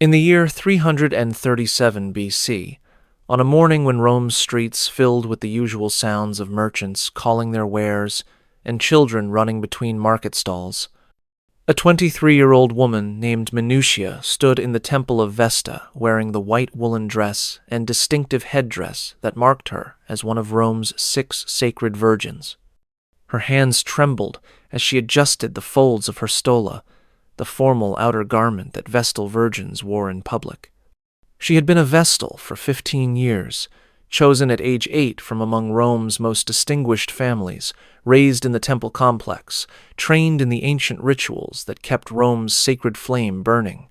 In the year 337 BC, on a morning when Rome's streets filled with the usual sounds of merchants calling their wares and children running between market stalls, a 23-year-old woman named Minucia stood in the temple of Vesta wearing the white woolen dress and distinctive headdress that marked her as one of Rome's 6 sacred virgins. Her hands trembled as she adjusted the folds of her stola, the formal outer garment that Vestal virgins wore in public. She had been a Vestal for 15 years, chosen at age 8 from among Rome's most distinguished families, raised in the temple complex, trained in the ancient rituals that kept Rome's sacred flame burning.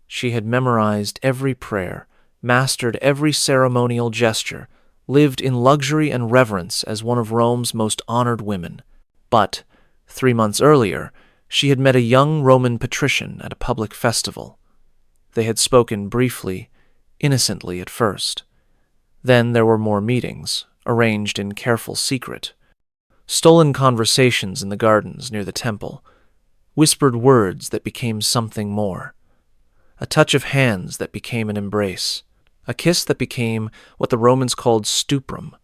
She had memorized every prayer, mastered every ceremonial gesture, lived in luxury and reverence as one of Rome's most honored women. But, 3 months earlier, she had met a young Roman patrician at a public festival. They had spoken briefly, innocently at first. Then there were more meetings, arranged in careful secret. Stolen conversations in the gardens near the temple, whispered words that became something more, a touch of hands that became an embrace, a kiss that became what the Romans called stuprum,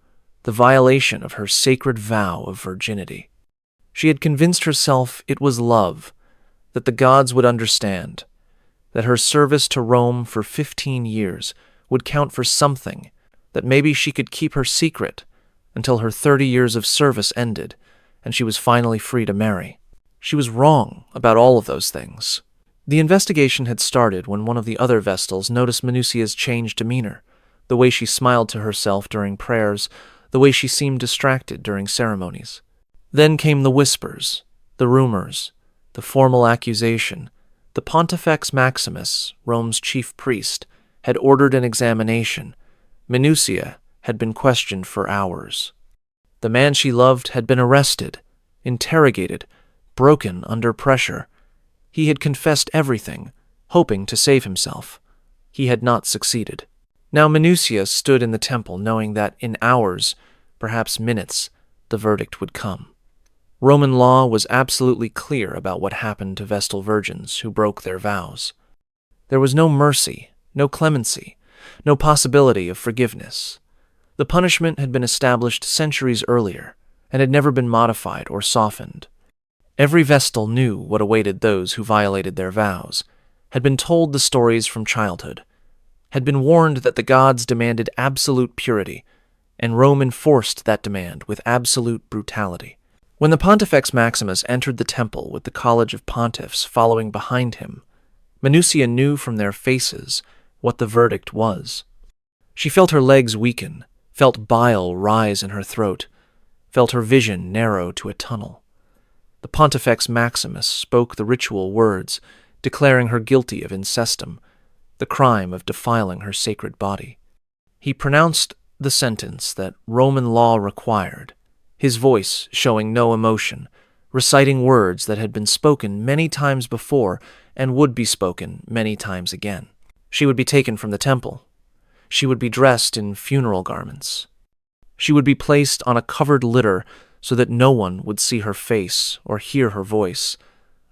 the violation of her sacred vow of virginity. She had convinced herself it was love, that the gods would understand, that her service to Rome for 15 years would count for something, that maybe she could keep her secret until her 30 years of service ended and she was finally free to marry. She was wrong about all of those things. The investigation had started when one of the other Vestals noticed Minucia's changed demeanor, the way she smiled to herself during prayers, the way she seemed distracted during ceremonies. Then came the whispers, the rumors, the formal accusation. The Pontifex Maximus, Rome's chief priest, had ordered an examination. Minucia had been questioned for hours. The man she loved had been arrested, interrogated, broken under pressure. He had confessed everything, hoping to save himself. He had not succeeded. Now Minucia stood in the temple knowing that in hours, perhaps minutes, the verdict would come. Roman law was absolutely clear about what happened to Vestal virgins who broke their vows. There was no mercy, no clemency, no possibility of forgiveness. The punishment had been established centuries earlier and had never been modified or softened. Every Vestal knew what awaited those who violated their vows, had been told the stories from childhood, had been warned that the gods demanded absolute purity, and Rome enforced that demand with absolute brutality. When the Pontifex Maximus entered the temple with the College of Pontiffs following behind him, Minucia knew from their faces what the verdict was. She felt her legs weaken, felt bile rise in her throat, felt her vision narrow to a tunnel. The Pontifex Maximus spoke the ritual words, declaring her guilty of incestum, the crime of defiling her sacred body. He pronounced the sentence that Roman law required, his voice showing no emotion, reciting words that had been spoken many times before and would be spoken many times again. She would be taken from the temple. She would be dressed in funeral garments. She would be placed on a covered litter so that no one would see her face or hear her voice.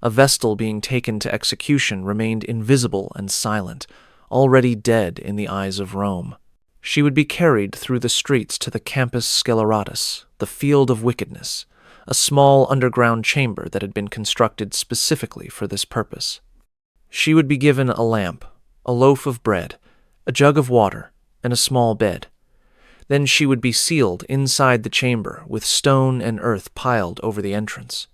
A Vestal being taken to execution remained invisible and silent, already dead in the eyes of Rome. She would be carried through the streets to the Campus Sceleratus, the field of wickedness, a small underground chamber that had been constructed specifically for this purpose. She would be given a lamp, a loaf of bread, a jug of water, and a small bed. Then she would be sealed inside the chamber with stone and earth piled over the entrance.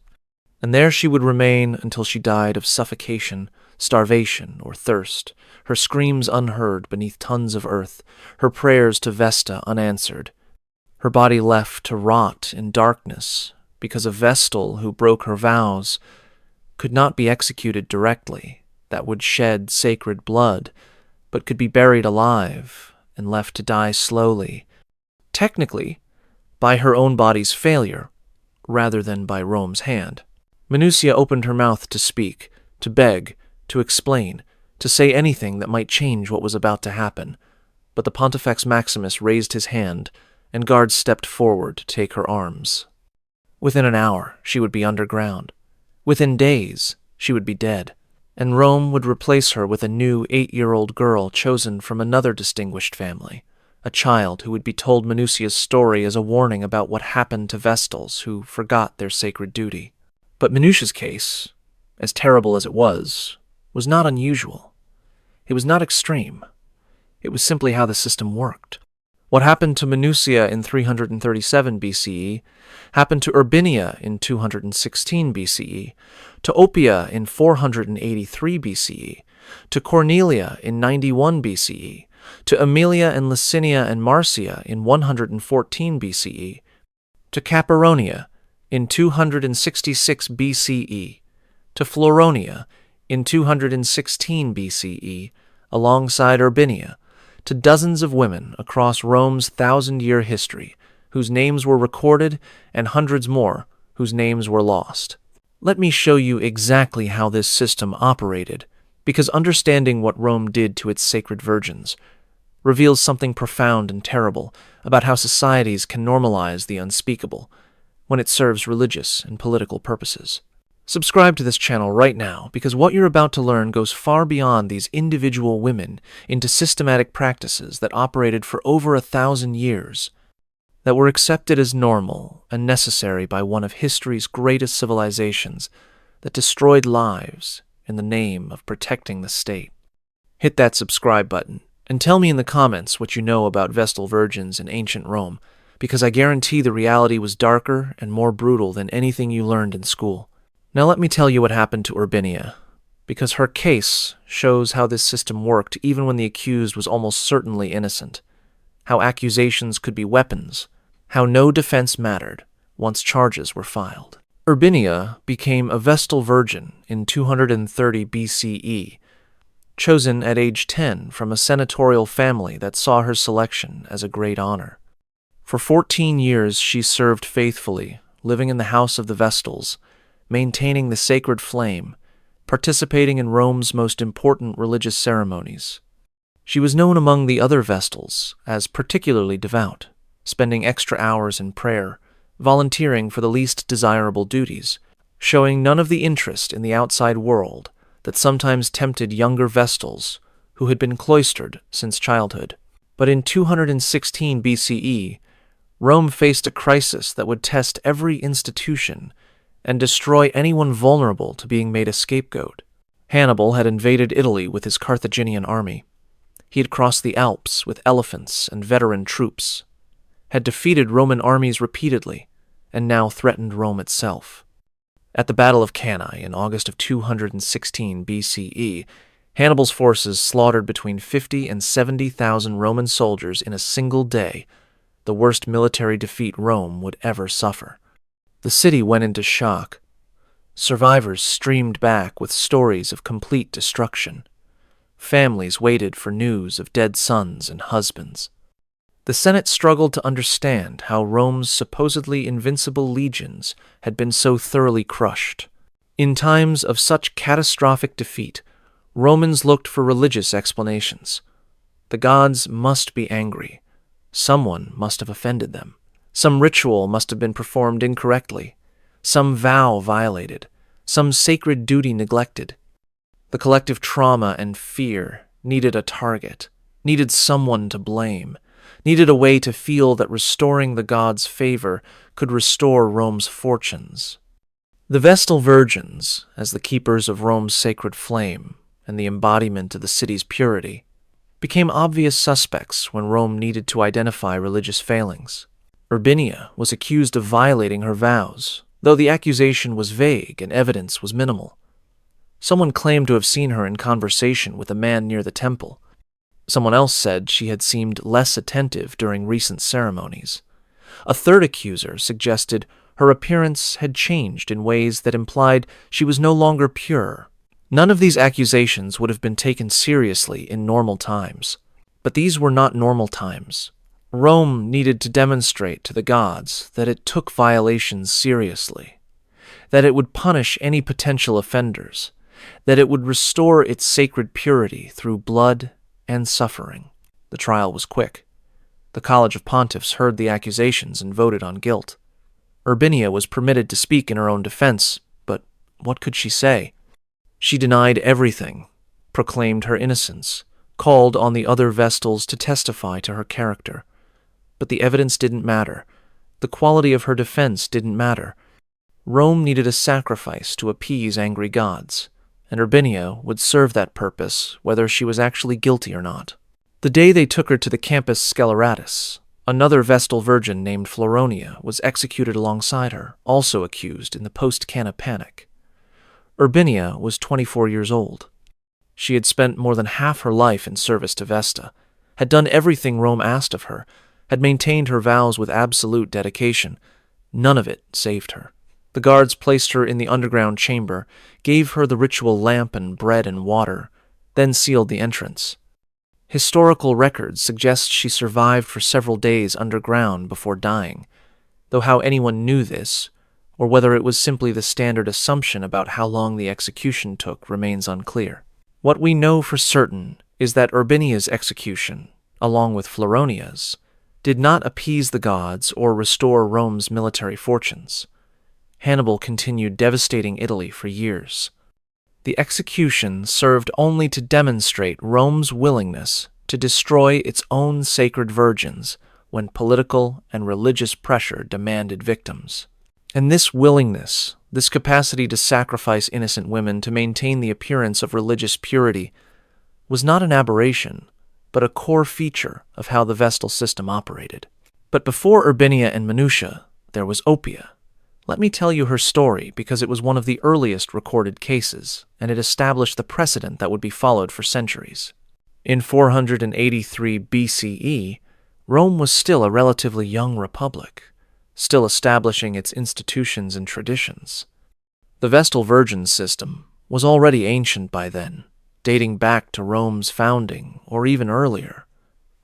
And there she would remain until she died of suffocation, starvation, or thirst, her screams unheard beneath tons of earth, her prayers to Vesta unanswered, her body left to rot in darkness because a Vestal who broke her vows could not be executed directly, that would shed sacred blood, but could be buried alive and left to die slowly, technically by her own body's failure rather than by Rome's hand. Minucia opened her mouth to speak, to beg, to explain, to say anything that might change what was about to happen, but the Pontifex Maximus raised his hand, and guards stepped forward to take her arms. Within an hour, she would be underground. Within days, she would be dead. and Rome would replace her with a new 8-year-old girl chosen from another distinguished family, a child who would be told Minucia's story as a warning about what happened to vestals who forgot their sacred duty. But Minucia's case, as terrible as it was not unusual. It was not extreme. It was simply how the system worked. What happened to Minucia in 337 BCE happened to Urbinia in 216 BCE, to Oppia in 483 BCE, to Cornelia in 91 BCE, to Aemilia and Licinia and Marcia in 114 BCE, to Caparonia in 266 BCE, to Floronia in 216 BCE, alongside Urbinia, to dozens of women across Rome's 1,000-year history, whose names were recorded, and hundreds more whose names were lost. Let me show you exactly how this system operated, because understanding what Rome did to its sacred virgins reveals something profound and terrible about how societies can normalize the unspeakable when it serves religious and political purposes. Subscribe to this channel right now, because what you're about to learn goes far beyond these individual women into systematic practices that operated for over 1,000 years, that were accepted as normal and necessary by one of history's greatest civilizations, that destroyed lives in the name of protecting the state. Hit that subscribe button, and tell me in the comments what you know about Vestal virgins in ancient Rome, because I guarantee the reality was darker and more brutal than anything you learned in school. Now let me tell you what happened to Urbinia, because her case shows how this system worked even when the accused was almost certainly innocent, how accusations could be weapons, how no defense mattered once charges were filed. Urbinia became a Vestal virgin in 230 BCE, chosen at age 10 from a senatorial family that saw her selection as a great honor. For 14 years she served faithfully, living in the house of the Vestals, maintaining the sacred flame, participating in Rome's most important religious ceremonies. She was known among the other Vestals as particularly devout, spending extra hours in prayer, volunteering for the least desirable duties, showing none of the interest in the outside world that sometimes tempted younger Vestals who had been cloistered since childhood. But in 216 BCE, Rome faced a crisis that would test every institution and destroy anyone vulnerable to being made a scapegoat. Hannibal had invaded Italy with his Carthaginian army. He had crossed the Alps with elephants and veteran troops, had defeated Roman armies repeatedly, and now threatened Rome itself. At the Battle of Cannae in August of 216 BCE, Hannibal's forces slaughtered between 50 and 70,000 Roman soldiers in a single day, the worst military defeat Rome would ever suffer. The city went into shock. Survivors streamed back with stories of complete destruction. Families waited for news of dead sons and husbands. The Senate struggled to understand how Rome's supposedly invincible legions had been so thoroughly crushed. In times of such catastrophic defeat, Romans looked for religious explanations. The gods must be angry. Someone must have offended them. Some ritual must have been performed incorrectly, some vow violated, some sacred duty neglected. The collective trauma and fear needed a target, needed someone to blame, needed a way to feel that restoring the gods' favor could restore Rome's fortunes. The Vestal virgins, as the keepers of Rome's sacred flame and the embodiment of the city's purity, became obvious suspects when Rome needed to identify religious failings. Urbinia was accused of violating her vows, though the accusation was vague and evidence was minimal. Someone claimed to have seen her in conversation with a man near the temple. Someone else said she had seemed less attentive during recent ceremonies. A third accuser suggested her appearance had changed in ways that implied she was no longer pure. None of these accusations would have been taken seriously in normal times. But these were not normal times. Rome needed to demonstrate to the gods that it took violations seriously, that it would punish any potential offenders, that it would restore its sacred purity through blood and suffering. The trial was quick. The College of Pontiffs heard the accusations and voted on guilt. Urbinia was permitted to speak in her own defense, but what could she say? She denied everything, proclaimed her innocence, called on the other vestals to testify to her character. But the evidence didn't matter. The quality of her defense didn't matter. Rome needed a sacrifice to appease angry gods, and Urbinia would serve that purpose whether she was actually guilty or not. The day they took her to the Campus Sceleratus, another Vestal virgin named Floronia was executed alongside her, also accused in the post-Canna panic. Urbinia was 24 years old. She had spent more than half her life in service to Vesta, had done everything Rome asked of her, had maintained her vows with absolute dedication. None of it saved her. The guards placed her in the underground chamber, gave her the ritual lamp and bread and water, then sealed the entrance. Historical records suggest she survived for several days underground before dying, though how anyone knew this, or whether it was simply the standard assumption about how long the execution took, remains unclear. What we know for certain is that Urbinia's execution, along with Floronia's, did not appease the gods or restore Rome's military fortunes. Hannibal continued devastating Italy for years. The execution served only to demonstrate Rome's willingness to destroy its own sacred virgins when political and religious pressure demanded victims. And this willingness, this capacity to sacrifice innocent women to maintain the appearance of religious purity, was not an aberration, but a core feature of how the Vestal system operated. But before Urbinia and Minucia, there was Oppia. Let me tell you her story because it was one of the earliest recorded cases, and it established the precedent that would be followed for centuries. In 483 BCE, Rome was still a relatively young republic, still establishing its institutions and traditions. The Vestal Virgin system was already ancient by then, dating back to Rome's founding or even earlier.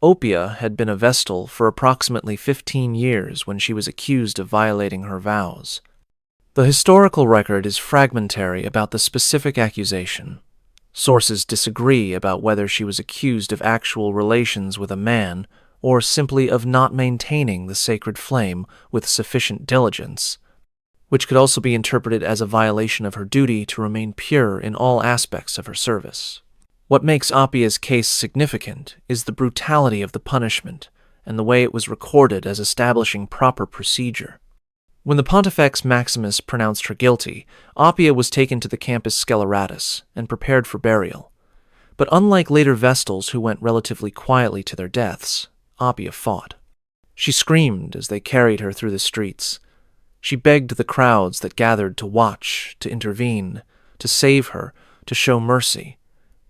Oppia had been a Vestal for approximately 15 years when she was accused of violating her vows. The historical record is fragmentary about the specific accusation. Sources disagree about whether she was accused of actual relations with a man or simply of not maintaining the sacred flame with sufficient diligence, which could also be interpreted as a violation of her duty to remain pure in all aspects of her service. What makes Oppia's case significant is the brutality of the punishment and the way it was recorded as establishing proper procedure. When the Pontifex Maximus pronounced her guilty, Oppia was taken to the Campus Sceleratus and prepared for burial. But unlike later Vestals who went relatively quietly to their deaths, Oppia fought. She screamed as they carried her through the streets. She begged the crowds that gathered to watch, to intervene, to save her, to show mercy.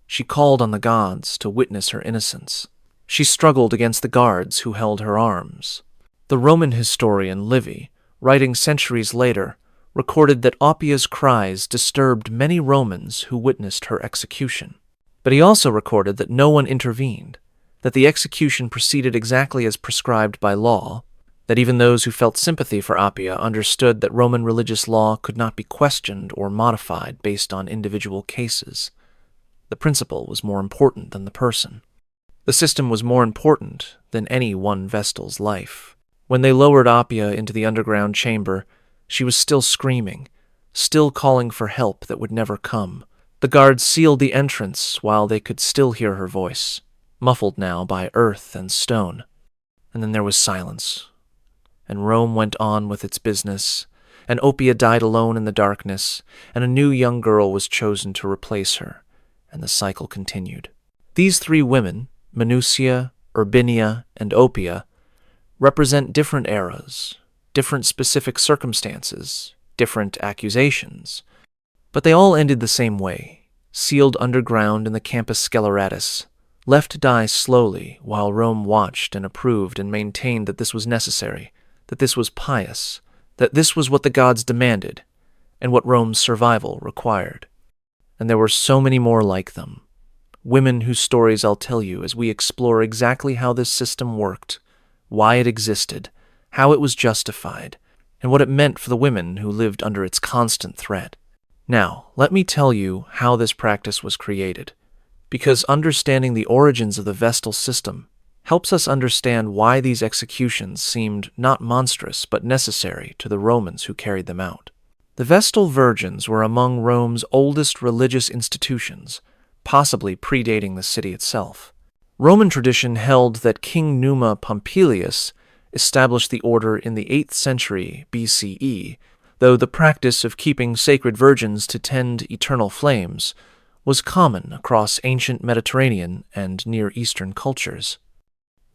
She called on the gods to witness her innocence. She struggled against the guards who held her arms. The Roman historian Livy, writing centuries later, recorded that Oppia's cries disturbed many Romans who witnessed her execution. But he also recorded that no one intervened, that the execution proceeded exactly as prescribed by law, that even those who felt sympathy for Oppia understood that Roman religious law could not be questioned or modified based on individual cases. The principle was more important than the person. The system was more important than any one Vestal's life. When they lowered Oppia into the underground chamber, she was still screaming, still calling for help that would never come. The guards sealed the entrance while they could still hear her voice, muffled now by earth and stone. And then there was silence, and Rome went on with its business, and Oppia died alone in the darkness, and a new young girl was chosen to replace her, and the cycle continued. These three women, Minucia, Urbinia, and Oppia, represent different eras, different specific circumstances, different accusations, but they all ended the same way, sealed underground in the Campus Sceleratus, left to die slowly while Rome watched and approved and maintained that this was necessary, that this was pious, that this was what the gods demanded, and what Rome's survival required. And there were so many more like them, women whose stories I'll tell you as we explore exactly how this system worked, why it existed, how it was justified, and what it meant for the women who lived under its constant threat. Now, let me tell you how this practice was created, because understanding the origins of the Vestal system helps us understand why these executions seemed not monstrous but necessary to the Romans who carried them out. The Vestal Virgins were among Rome's oldest religious institutions, possibly predating the city itself. Roman tradition held that King Numa Pompilius established the order in the 8th century BCE, though the practice of keeping sacred virgins to tend eternal flames was common across ancient Mediterranean and Near Eastern cultures.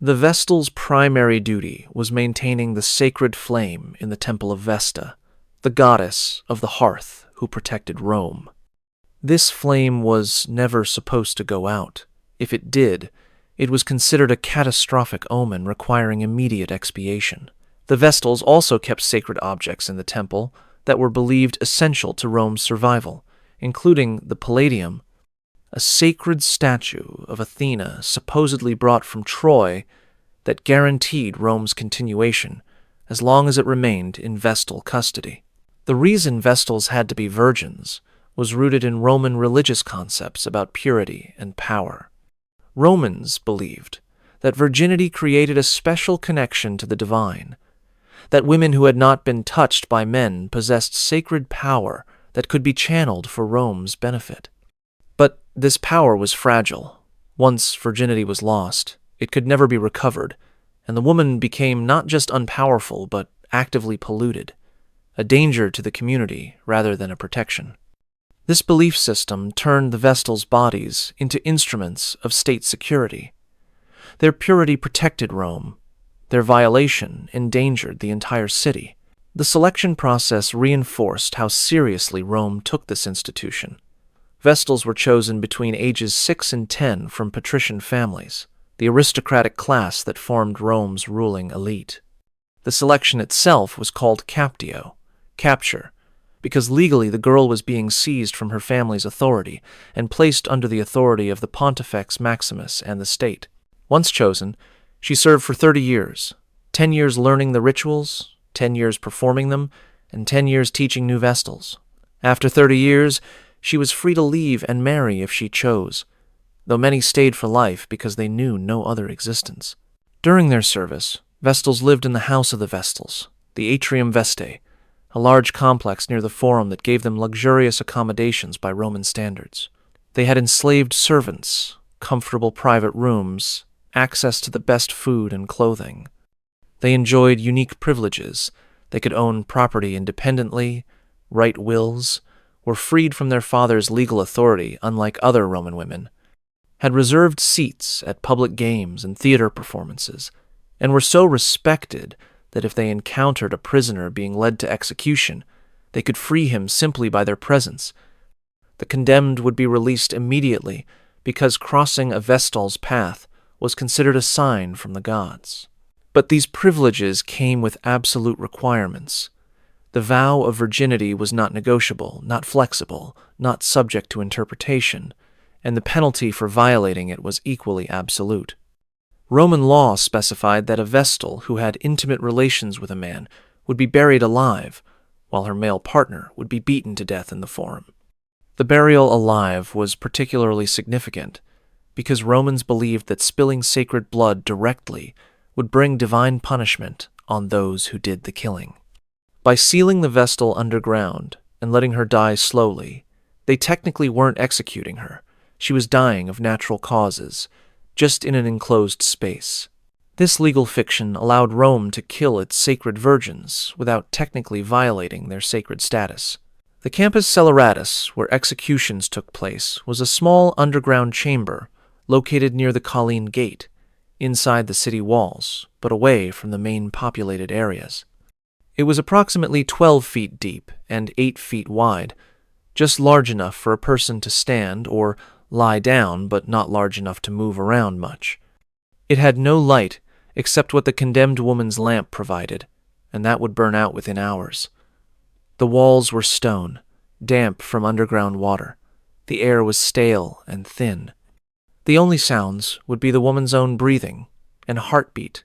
The Vestal's primary duty was maintaining the sacred flame in the Temple of Vesta, the goddess of the hearth who protected Rome. This flame was never supposed to go out. If it did, it was considered a catastrophic omen requiring immediate expiation. The Vestals also kept sacred objects in the temple that were believed essential to Rome's survival, including the Palladium, a sacred statue of Athena supposedly brought from Troy that guaranteed Rome's continuation as long as it remained in Vestal custody. The reason Vestals had to be virgins was rooted in Roman religious concepts about purity and power. Romans believed that virginity created a special connection to the divine, that women who had not been touched by men possessed sacred power that could be channeled for Rome's benefit. But this power was fragile. Once virginity was lost, it could never be recovered, and the woman became not just unpowerful but actively polluted, a danger to the community rather than a protection. This belief system turned the Vestals' bodies into instruments of state security. Their purity protected Rome. Their violation endangered the entire city. The selection process reinforced how seriously Rome took this institution. Vestals were chosen between ages 6 and 10 from patrician families, the aristocratic class that formed Rome's ruling elite. The selection itself was called captio, capture, because legally the girl was being seized from her family's authority and placed under the authority of the Pontifex Maximus and the state. Once chosen, she served for 30 years, 10 years learning the rituals, 10 years performing them, and 10 years teaching new Vestals. After 30 years, she was free to leave and marry if she chose, though many stayed for life because they knew no other existence. During their service, Vestals lived in the House of the Vestals, the Atrium Vestae, a large complex near the Forum that gave them luxurious accommodations by Roman standards. They had enslaved servants, comfortable private rooms, access to the best food and clothing. They enjoyed unique privileges. They could own property independently, write wills, were freed from their father's legal authority, unlike other Roman women, had reserved seats at public games and theater performances, and were so respected that if they encountered a prisoner being led to execution, they could free him simply by their presence. The condemned would be released immediately because crossing a Vestal's path was considered a sign from the gods. But these privileges came with absolute requirements. The vow of virginity was not negotiable, not flexible, not subject to interpretation, and the penalty for violating it was equally absolute. Roman law specified that a Vestal who had intimate relations with a man would be buried alive, while her male partner would be beaten to death in the Forum. The burial alive was particularly significant because Romans believed that spilling sacred blood directly would bring divine punishment on those who did the killing. By sealing the Vestal underground and letting her die slowly, they technically weren't executing her. She was dying of natural causes, just in an enclosed space. This legal fiction allowed Rome to kill its sacred virgins without technically violating their sacred status. The Campus Celeratus, where executions took place, was a small underground chamber located near the Colline Gate, inside the city walls, but away from the main populated areas. It was approximately 12 feet deep and 8 feet wide, just large enough for a person to stand or lie down, but not large enough to move around much. It had no light except what the condemned woman's lamp provided, and that would burn out within hours. The walls were stone, damp from underground water. The air was stale and thin. The only sounds would be the woman's own breathing and heartbeat,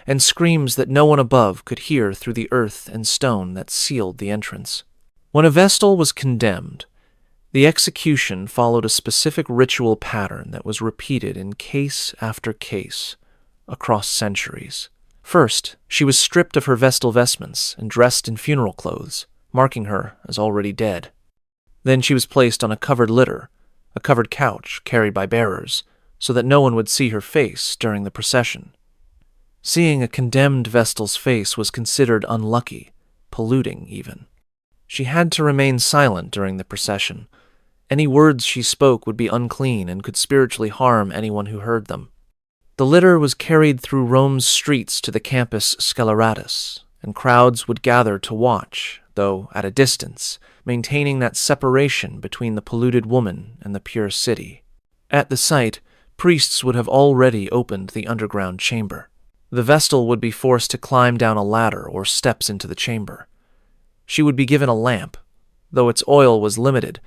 and screams that no one above could hear through the earth and stone that sealed the entrance. When a Vestal was condemned, the execution followed a specific ritual pattern that was repeated in case after case across centuries. First, she was stripped of her Vestal vestments and dressed in funeral clothes, marking her as already dead. Then she was placed on a covered litter, a covered couch carried by bearers, so that no one would see her face during the procession. Seeing a condemned vestal's face was considered unlucky, polluting even. She had to remain silent during the procession. Any words she spoke would be unclean and could spiritually harm anyone who heard them. The litter was carried through Rome's streets to the Campus Sceleratus, and crowds would gather to watch, though at a distance, maintaining that separation between the polluted woman and the pure city. At the site, priests would have already opened the underground chamber. The vestal would be forced to climb down a ladder or steps into the chamber. She would be given a lamp, though its oil was limited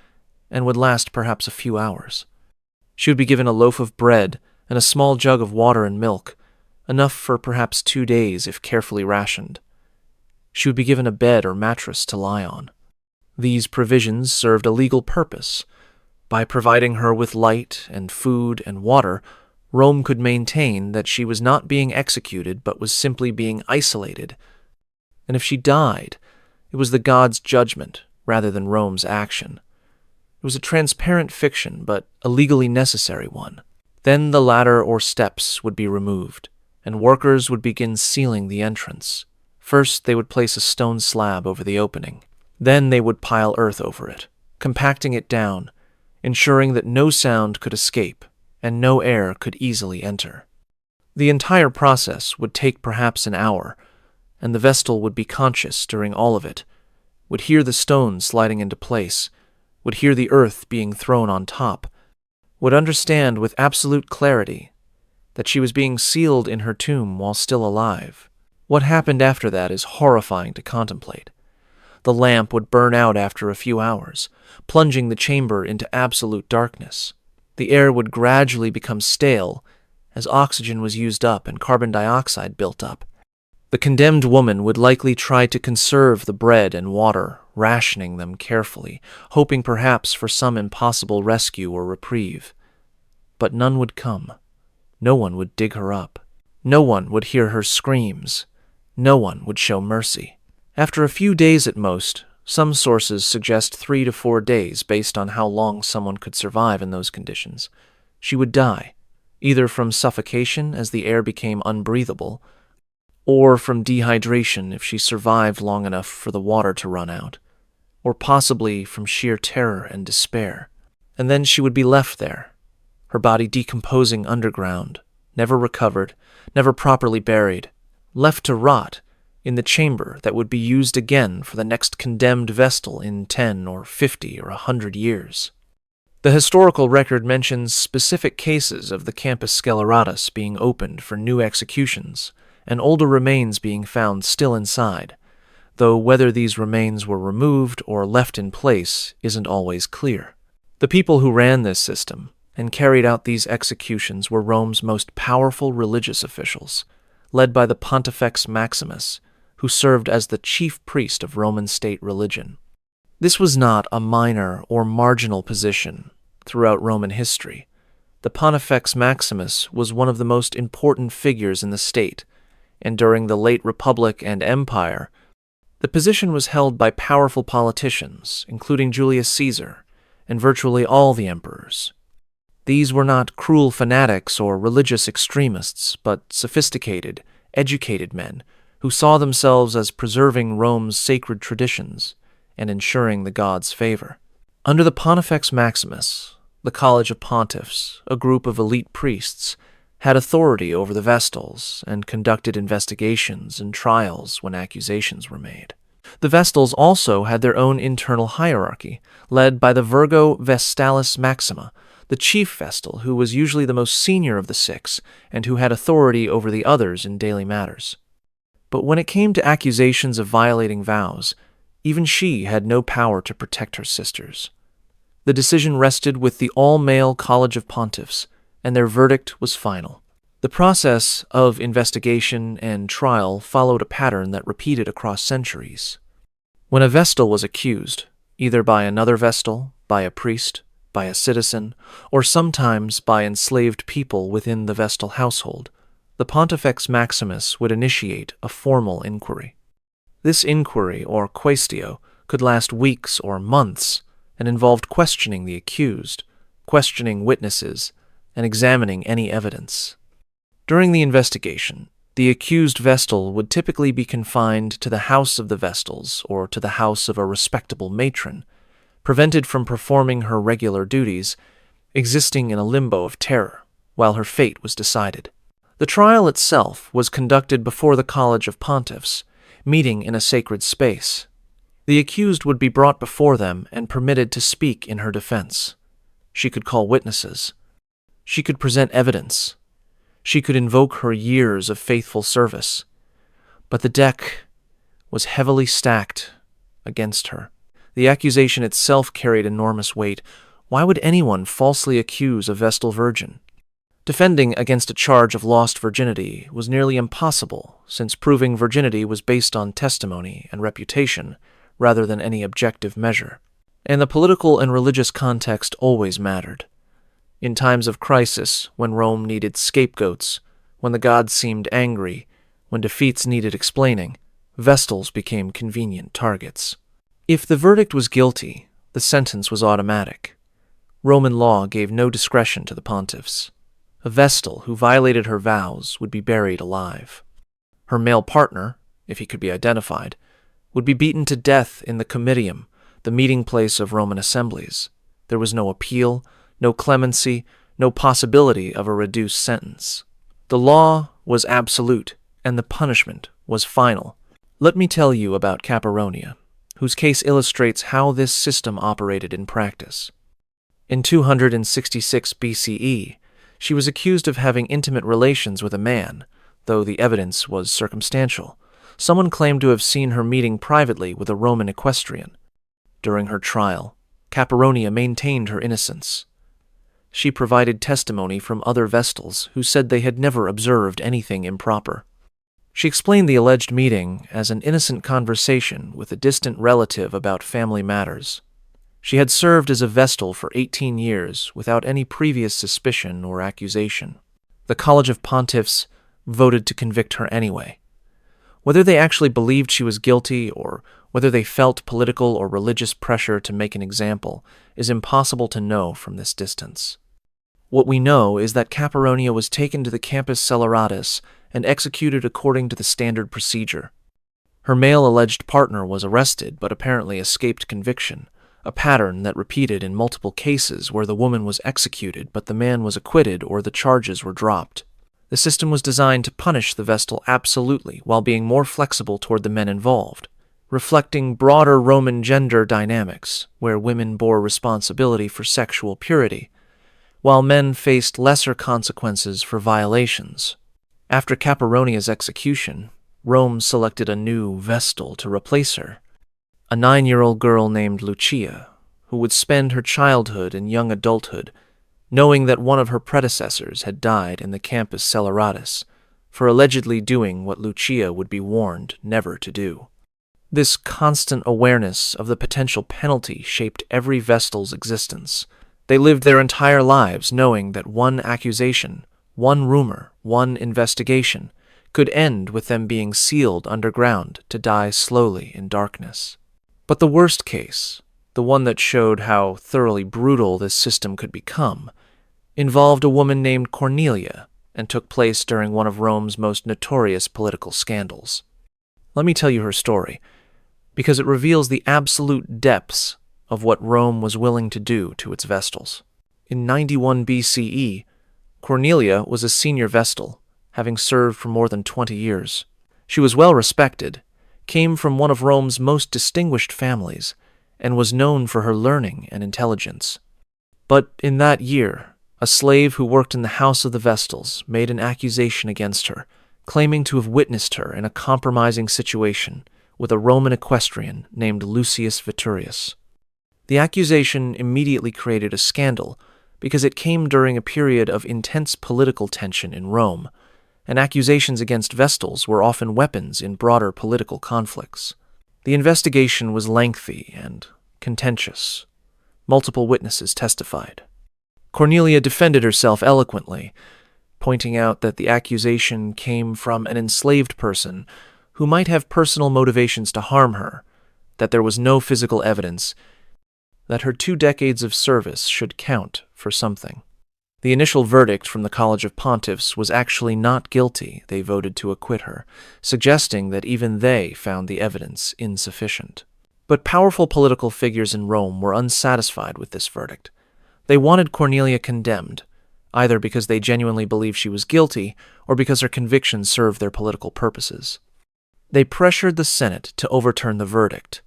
and would last perhaps a few hours. She would be given a loaf of bread and a small jug of water and milk, enough for perhaps 2 days if carefully rationed. She would be given a bed or mattress to lie on. These provisions served a legal purpose. By providing her with light and food and water, Rome could maintain that she was not being executed but was simply being isolated. And if she died, it was the gods' judgment rather than Rome's action. It was a transparent fiction, but a legally necessary one. Then the ladder or steps would be removed, and workers would begin sealing the entrance. First, they would place a stone slab over the opening. Then they would pile earth over it, compacting it down, ensuring that no sound could escape and no air could easily enter. The entire process would take perhaps an hour, and the vestal would be conscious during all of it, would hear the stones sliding into place, would hear the earth being thrown on top, would understand with absolute clarity that she was being sealed in her tomb while still alive. What happened after that is horrifying to contemplate. The lamp would burn out after a few hours, plunging the chamber into absolute darkness. The air would gradually become stale as oxygen was used up and carbon dioxide built up. The condemned woman would likely try to conserve the bread and water, rationing them carefully, hoping perhaps for some impossible rescue or reprieve. But none would come. No one would dig her up. No one would hear her screams. No one would show mercy. After a few days at most, some sources suggest 3 to 4 days based on how long someone could survive in those conditions, she would die, either from suffocation as the air became unbreathable, or from dehydration if she survived long enough for the water to run out, or possibly from sheer terror and despair. And then she would be left there, her body decomposing underground, never recovered, never properly buried, left to rot in the chamber that would be used again for the next condemned vestal in 10 or 50 or 100 years. The historical record mentions specific cases of the Campus Sceleratus being opened for new executions, and older remains being found still inside, though whether these remains were removed or left in place isn't always clear. The people who ran this system and carried out these executions were Rome's most powerful religious officials, led by the Pontifex Maximus, who served as the chief priest of Roman state religion. This was not a minor or marginal position throughout Roman history. The Pontifex Maximus was one of the most important figures in the state, and during the late Republic and Empire, the position was held by powerful politicians, including Julius Caesar, and virtually all the emperors. These were not cruel fanatics or religious extremists, but sophisticated, educated men who saw themselves as preserving Rome's sacred traditions and ensuring the gods' favor. Under the Pontifex Maximus, the College of Pontiffs, a group of elite priests, had authority over the vestals and conducted investigations and trials when accusations were made. The vestals also had their own internal hierarchy, led by the Virgo Vestalis Maxima, the chief vestal who was usually the most senior of the 6 and who had authority over the others in daily matters. But when it came to accusations of violating vows, even she had no power to protect her sisters. The decision rested with the all-male College of Pontiffs, and their verdict was final. The process of investigation and trial followed a pattern that repeated across centuries. When a vestal was accused, either by another vestal, by a priest, by a citizen, or sometimes by enslaved people within the vestal household, the Pontifex Maximus would initiate a formal inquiry. This inquiry, or quaestio, could last weeks or months and involved questioning the accused, questioning witnesses, and examining any evidence. During the investigation, the accused vestal would typically be confined to the house of the vestals or to the house of a respectable matron, prevented from performing her regular duties, existing in a limbo of terror while her fate was decided. The trial itself was conducted before the College of Pontiffs, meeting in a sacred space. The accused would be brought before them and permitted to speak in her defense. She could call witnesses. She could present evidence. She could invoke her years of faithful service. But the deck was heavily stacked against her. The accusation itself carried enormous weight. Why would anyone falsely accuse a Vestal virgin? Defending against a charge of lost virginity was nearly impossible, since proving virginity was based on testimony and reputation rather than any objective measure. And the political and religious context always mattered. In times of crisis, when Rome needed scapegoats, when the gods seemed angry, when defeats needed explaining, Vestals became convenient targets. If the verdict was guilty, the sentence was automatic. Roman law gave no discretion to the pontiffs. A Vestal who violated her vows would be buried alive. Her male partner, if he could be identified, would be beaten to death in the Comitium, the meeting place of Roman assemblies. There was no appeal, no clemency, no possibility of a reduced sentence. The law was absolute, and the punishment was final. Let me tell you about Caparonia, whose case illustrates how this system operated in practice. In 266 BCE, she was accused of having intimate relations with a man, though the evidence was circumstantial. Someone claimed to have seen her meeting privately with a Roman equestrian. During her trial, Caparonia maintained her innocence. She provided testimony from other Vestals who said they had never observed anything improper. She explained the alleged meeting as an innocent conversation with a distant relative about family matters. She had served as a Vestal for 18 years without any previous suspicion or accusation. The College of Pontiffs voted to convict her anyway. Whether they actually believed she was guilty or whether they felt political or religious pressure to make an example is impossible to know from this distance. What we know is that Caparonia was taken to the Campus Celeratus and executed according to the standard procedure. Her male alleged partner was arrested but apparently escaped conviction, a pattern that repeated in multiple cases where the woman was executed but the man was acquitted or the charges were dropped. The system was designed to punish the Vestal absolutely while being more flexible toward the men involved, reflecting broader Roman gender dynamics where women bore responsibility for sexual purity, while men faced lesser consequences for violations. After Caparonia's execution, Rome selected a new Vestal to replace her, a 9-year-old girl named Lucia, who would spend her childhood and young adulthood knowing that one of her predecessors had died in the Campus Celeratus for allegedly doing what Lucia would be warned never to do. This constant awareness of the potential penalty shaped every Vestal's existence. They lived their entire lives knowing that one accusation, one rumor, one investigation could end with them being sealed underground to die slowly in darkness. But the worst case, the one that showed how thoroughly brutal this system could become, involved a woman named Cornelia and took place during one of Rome's most notorious political scandals. Let me tell you her story, because it reveals the absolute depths of what Rome was willing to do to its Vestals. In 91 BCE, Cornelia was a senior Vestal, having served for more than 20 years. She was well respected, came from one of Rome's most distinguished families, and was known for her learning and intelligence. But in that year, a slave who worked in the house of the Vestals made an accusation against her, claiming to have witnessed her in a compromising situation with a Roman equestrian named Lucius Veturius. The accusation immediately created a scandal because it came during a period of intense political tension in Rome, and accusations against Vestals were often weapons in broader political conflicts. The investigation was lengthy and contentious. Multiple witnesses testified. Cornelia defended herself eloquently, pointing out that the accusation came from an enslaved person who might have personal motivations to harm her, that there was no physical evidence that her 2 decades of service should count for something. The initial verdict from the College of Pontiffs was actually not guilty. They voted to acquit her, suggesting that even they found the evidence insufficient. But powerful political figures in Rome were unsatisfied with this verdict. They wanted Cornelia condemned, either because they genuinely believed she was guilty or because her conviction served their political purposes. They pressured the Senate to overturn the verdict,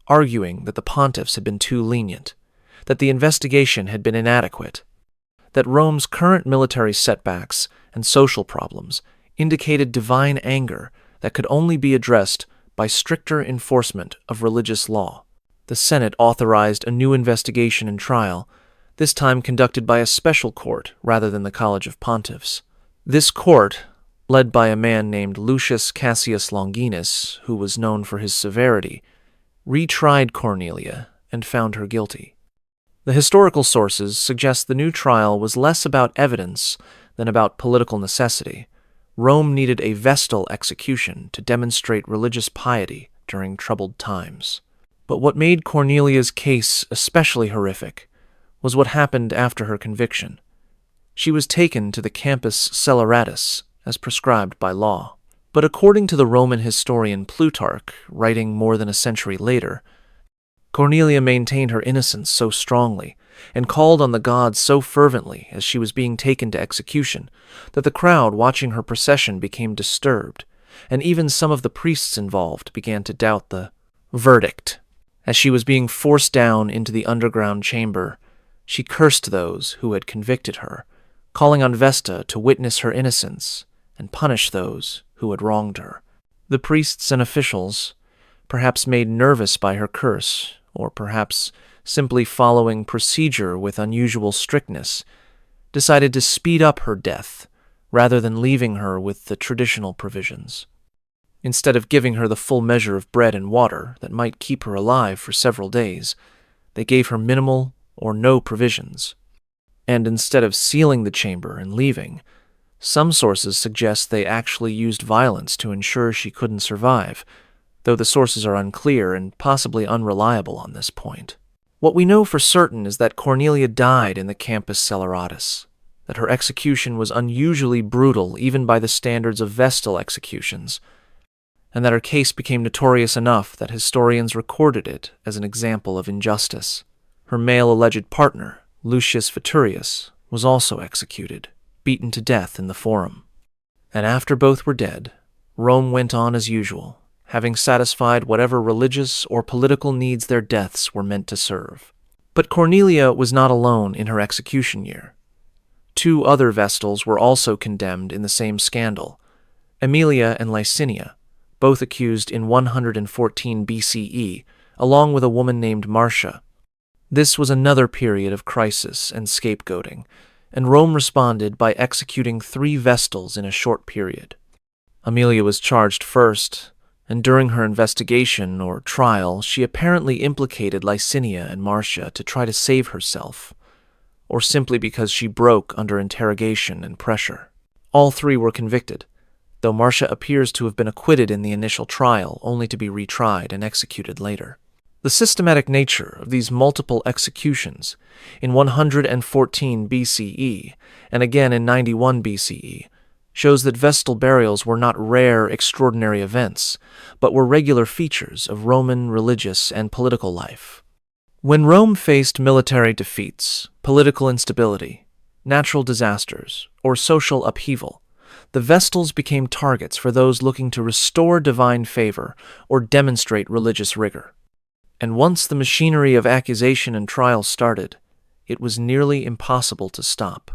arguing that the pontiffs had been too lenient, that the investigation had been inadequate, that Rome's current military setbacks and social problems indicated divine anger that could only be addressed by stricter enforcement of religious law. The Senate authorized a new investigation and trial, this time conducted by a special court rather than the College of Pontiffs. This court, led by a man named Lucius Cassius Longinus, who was known for his severity, retried Cornelia and found her guilty. The historical sources suggest the new trial was less about evidence than about political necessity. Rome needed a Vestal execution to demonstrate religious piety during troubled times. But what made Cornelia's case especially horrific was what happened after her conviction. She was taken to the Campus Celeratus as prescribed by law. But according to the Roman historian Plutarch, writing more than a century later, Cornelia maintained her innocence so strongly and called on the gods so fervently as she was being taken to execution that the crowd watching her procession became disturbed, and even some of the priests involved began to doubt the verdict. As she was being forced down into the underground chamber, she cursed those who had convicted her, calling on Vesta to witness her innocence and punish those who had wronged her. The priests and officials, perhaps made nervous by her curse, or perhaps simply following procedure with unusual strictness, decided to speed up her death rather than leaving her with the traditional provisions. Instead of giving her the full measure of bread and water that might keep her alive for several days, they gave her minimal or no provisions. And instead of sealing the chamber and leaving, some sources suggest they actually used violence to ensure she couldn't survive, though the sources are unclear and possibly unreliable on this point. What we know for certain is that Cornelia died in the Campus Celeratus, that her execution was unusually brutal even by the standards of Vestal executions, and that her case became notorious enough that historians recorded it as an example of injustice. Her male alleged partner, Lucius Veturius, was also executed, beaten to death in the Forum. And after both were dead, Rome went on as usual, having satisfied whatever religious or political needs their deaths were meant to serve. But Cornelia was not alone in her execution year. 2 other Vestals were also condemned in the same scandal, Aemilia and Licinia, both accused in 114 BCE, along with a woman named Marcia. This was another period of crisis and scapegoating, and Rome responded by executing 3 Vestals in a short period. Aemilia was charged first, and during her investigation or trial, she apparently implicated Licinia and Marcia to try to save herself, or simply because she broke under interrogation and pressure. All 3 were convicted, though Marcia appears to have been acquitted in the initial trial, only to be retried and executed later. The systematic nature of these multiple executions in 114 BCE and again in 91 BCE shows that Vestal burials were not rare, extraordinary events, but were regular features of Roman religious and political life. When Rome faced military defeats, political instability, natural disasters, or social upheaval, the Vestals became targets for those looking to restore divine favor or demonstrate religious rigor. And once the machinery of accusation and trial started, it was nearly impossible to stop.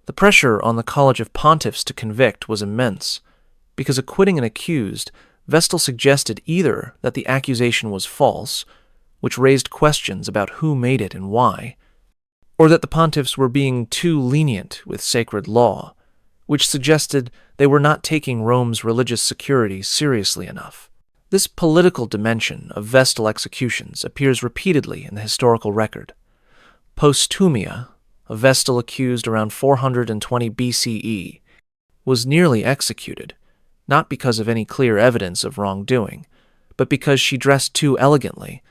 The pressure on the College of Pontiffs to convict was immense, because acquitting an accused, Vestal suggested either that the accusation was false, which raised questions about who made it and why, or that the pontiffs were being too lenient with sacred law, which suggested they were not taking Rome's religious security seriously enough. This political dimension of Vestal executions appears repeatedly in the historical record. Postumia, a Vestal accused around 420 BCE, was nearly executed, not because of any clear evidence of wrongdoing, but because she dressed too elegantly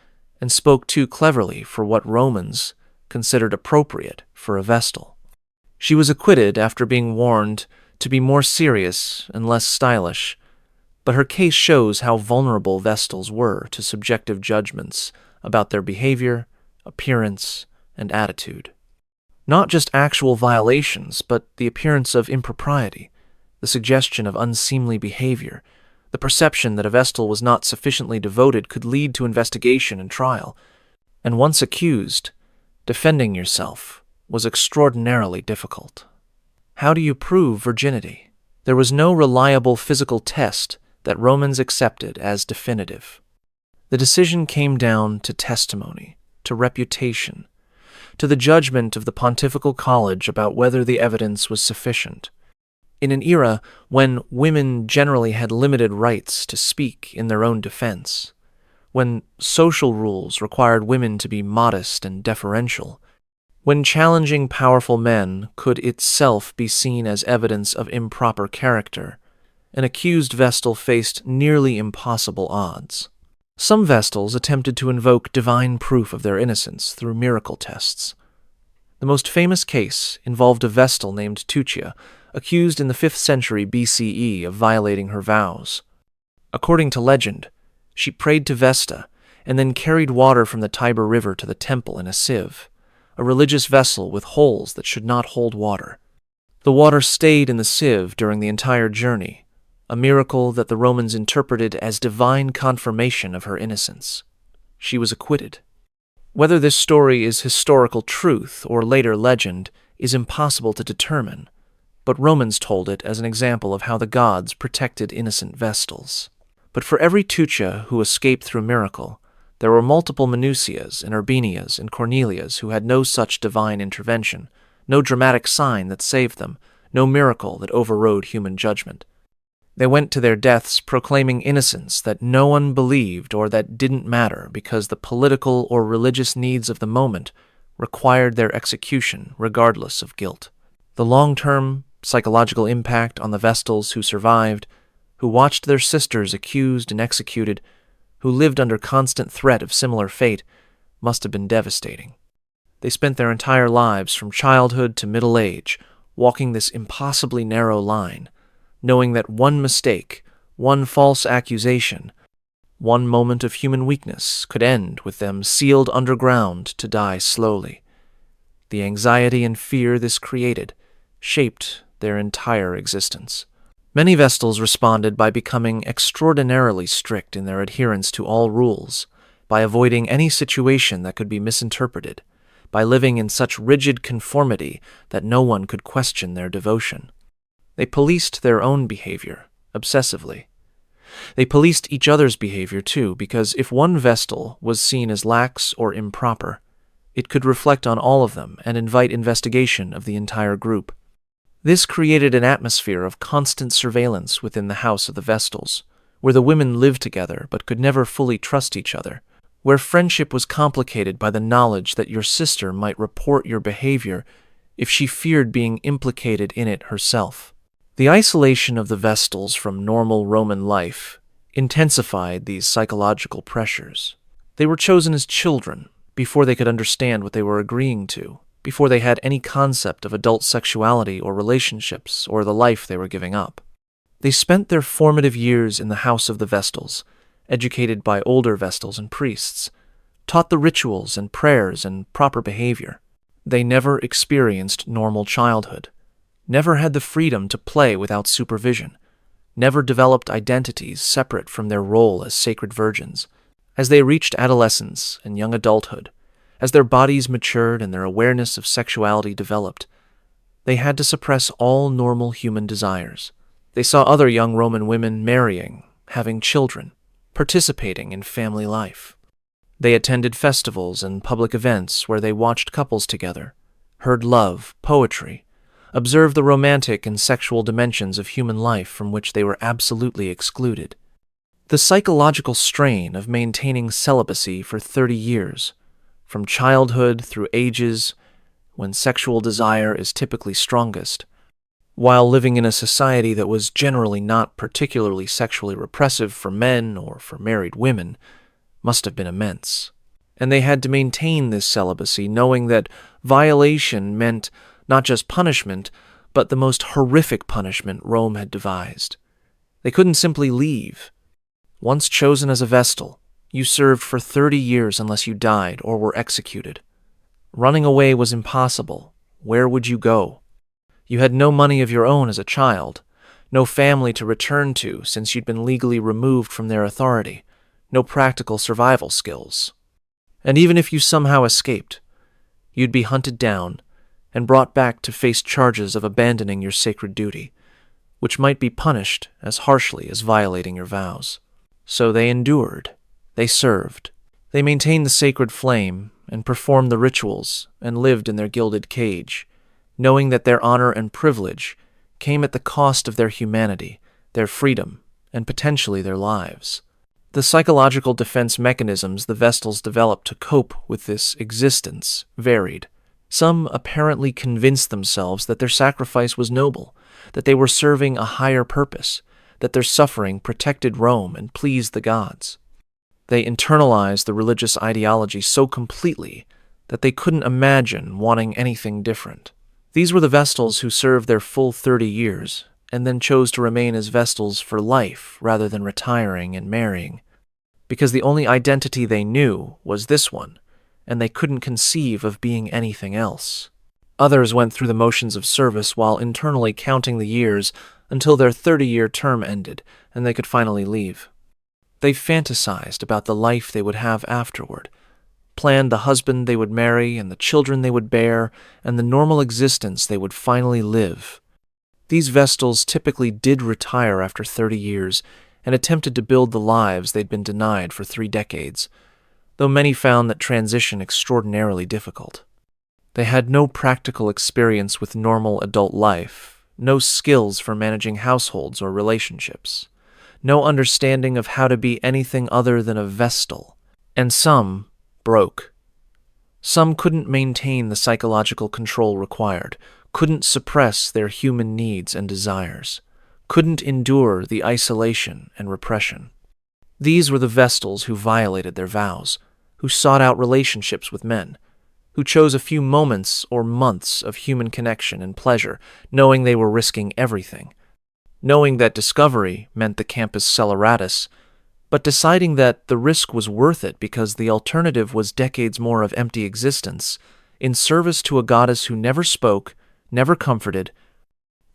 and spoke too cleverly for what Romans considered appropriate for a vestal. She was acquitted after being warned to be more serious and less stylish, but her case shows how vulnerable vestals were to subjective judgments about their behavior, appearance, and attitude. Not just actual violations, but the appearance of impropriety, the suggestion of unseemly behavior, the perception that a vestal was not sufficiently devoted could lead to investigation and trial, and once accused, defending yourself was extraordinarily difficult. How do you prove virginity? There was no reliable physical test that Romans accepted as definitive. The decision came down to testimony, to reputation, to the judgment of the Pontifical College about whether the evidence was sufficient. In an era when women generally had limited rights to speak in their own defense, when social rules required women to be modest and deferential, when challenging powerful men could itself be seen as evidence of improper character, an accused vestal faced nearly impossible odds. Some vestals attempted to invoke divine proof of their innocence through miracle tests. The most famous case involved a vestal named Tuccia, accused in the 5th century BCE of violating her vows. According to legend, she prayed to Vesta and then carried water from the Tiber River to the temple in a sieve, a religious vessel with holes that should not hold water. The water stayed in the sieve during the entire journey, a miracle that the Romans interpreted as divine confirmation of her innocence. She was acquitted. Whether this story is historical truth or later legend is impossible to determine, but Romans told it as an example of how the gods protected innocent vestals. But for every Tuccia who escaped through miracle, there were multiple Minucias and Urbinias and Cornelias who had no such divine intervention, no dramatic sign that saved them, no miracle that overrode human judgment. They went to their deaths proclaiming innocence that no one believed or that didn't matter because the political or religious needs of the moment required their execution regardless of guilt. The long-term psychological impact on the vestals who survived, who watched their sisters accused and executed, who lived under constant threat of similar fate, must have been devastating. They spent their entire lives from childhood to middle age walking this impossibly narrow line, knowing that one mistake, one false accusation, one moment of human weakness could end with them sealed underground to die slowly. The anxiety and fear this created shaped their entire existence. Many vestals responded by becoming extraordinarily strict in their adherence to all rules, by avoiding any situation that could be misinterpreted, by living in such rigid conformity that no one could question their devotion. They policed their own behavior, obsessively. They policed each other's behavior too, because if one vestal was seen as lax or improper, it could reflect on all of them and invite investigation of the entire group. This created an atmosphere of constant surveillance within the house of the vestals, where the women lived together but could never fully trust each other, where friendship was complicated by the knowledge that your sister might report your behavior if she feared being implicated in it herself. The isolation of the vestals from normal Roman life intensified these psychological pressures. They were chosen as children before they could understand what they were agreeing to, before they had any concept of adult sexuality or relationships or the life they were giving up. They spent their formative years in the house of the vestals, educated by older vestals and priests, taught the rituals and prayers and proper behavior. They never experienced normal childhood, never had the freedom to play without supervision, never developed identities separate from their role as sacred virgins. As they reached adolescence and young adulthood, as their bodies matured and their awareness of sexuality developed, they had to suppress all normal human desires. They saw other young Roman women marrying, having children, participating in family life. They attended festivals and public events where they watched couples together, heard love, poetry, observed the romantic and sexual dimensions of human life from which they were absolutely excluded. The psychological strain of maintaining celibacy for 30 years, from childhood through ages when sexual desire is typically strongest, while living in a society that was generally not particularly sexually repressive for men or for married women, must have been immense. And they had to maintain this celibacy, knowing that violation meant not just punishment, but the most horrific punishment Rome had devised. They couldn't simply leave. Once chosen as a vestal, you served for 30 years unless you died or were executed. Running away was impossible. Where would you go? You had no money of your own as a child, no family to return to since you'd been legally removed from their authority, no practical survival skills. And even if you somehow escaped, you'd be hunted down and brought back to face charges of abandoning your sacred duty, which might be punished as harshly as violating your vows. So they endured, they served, they maintained the sacred flame and performed the rituals and lived in their gilded cage, knowing that their honor and privilege came at the cost of their humanity, their freedom, and potentially their lives. The psychological defense mechanisms the Vestals developed to cope with this existence varied. Some apparently convinced themselves that their sacrifice was noble, that they were serving a higher purpose, that their suffering protected Rome and pleased the gods. They internalized the religious ideology so completely that they couldn't imagine wanting anything different. These were the Vestals who served their full 30 years, and then chose to remain as Vestals for life rather than retiring and marrying, because the only identity they knew was this one, and they couldn't conceive of being anything else. Others went through the motions of service while internally counting the years until their 30-year term ended and they could finally leave. They fantasized about the life they would have afterward, planned the husband they would marry and the children they would bear, and the normal existence they would finally live. These Vestals typically did retire after 30 years and attempted to build the lives they'd been denied for 3 decades, though many found that transition extraordinarily difficult. They had no practical experience with normal adult life, no skills for managing households or relationships, no understanding of how to be anything other than a Vestal, and some broke. Some couldn't maintain the psychological control required, couldn't suppress their human needs and desires, couldn't endure the isolation and repression. These were the Vestals who violated their vows, who sought out relationships with men, who chose a few moments or months of human connection and pleasure, knowing they were risking everything, knowing that discovery meant the campus celeratus, but deciding that the risk was worth it because the alternative was decades more of empty existence, in service to a goddess who never spoke, never comforted,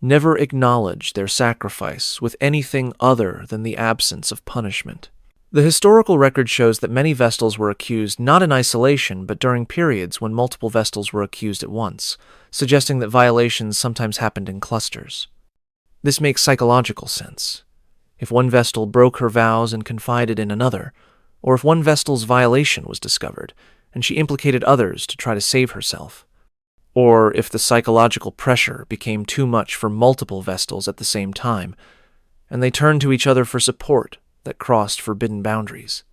never acknowledged their sacrifice with anything other than the absence of punishment. The historical record shows that many Vestals were accused not in isolation, but during periods when multiple Vestals were accused at once, suggesting that violations sometimes happened in clusters. This makes psychological sense. If one Vestal broke her vows and confided in another, or if one Vestal's violation was discovered, and she implicated others to try to save herself, or if the psychological pressure became too much for multiple Vestals at the same time, and they turned to each other for support that crossed forbidden boundaries.